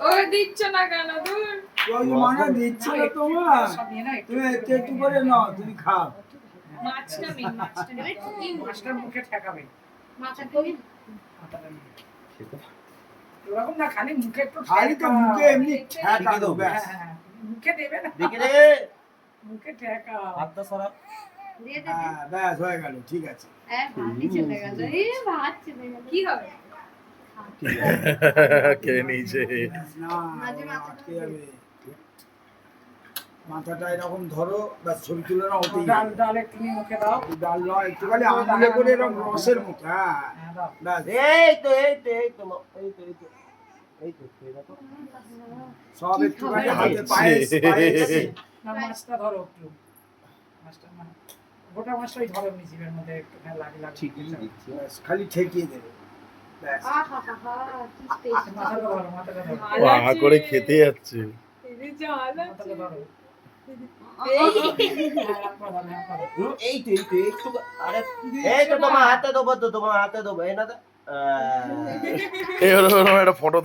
ও দিচ্ছ না কেন দূর ওই মানে দিচ্ছি না তোমার, তুমি একটু করে নাও, তুমি খাও। মাছটা মেন মাছটা নেবে এই মাছটা মুখে ঠেকাবে মাছটা কই এরকম না, খালি মুখে একটু খালি তো মুখে এমনি ঠেকা দাও ব্যাস। হ্যাঁ, মুখে দেবে না, দেখে রে মুখে ঠেকা। হাতটা সরা। দিয়ে দে হ্যাঁ ব্যাস হয়ে গেল, ঠিক আছে। ভাতই চলে গেল এই ভাত চলে গেল কি হবে খেয়ে নিয়েছে। ব্যাস, না মাঝে মাথা আটকে যাবে। মাথাটা এরকম ধরো, ব্যাস ছবি তুলে না ওতেই ডাল ডাল একটু নিয়ে মুখে দাও। ডাল নয়, একটু খালি আঙুলে করে এরকম রসের মতো, হ্যাঁ হ্যাঁ, দাও। ব্যাস। এই তো এই তো এই তো এই তো এই তো এই তো খেয়ে দেখো। সব একটুখানি হাতে পায়েস পায়েস। না, মাছটা ধরো একটু, মাছটা না, গোটা মাছটাই ধরো নিজের মধ্যে একটু লাগে লাগে। ঠিকই দিচ্ছি। ব্যাস, খালি ঠেকিয়ে দেবে ব্যাস। আহা হা হা কি টেস্ট মাথাটা ধরো, মাথাটা ধরো, ও আ করে খেতে যাচ্ছে। এই জাল মাথাটা ধরো। এই হ্যাঁ, হাত পা ধরো, হাত পা ধরো। এই তো একটু আরে এই তো তোমার হাতে দেবো, তো তোমার হাতে দেবো এই না তো এই হলো একটা ফটো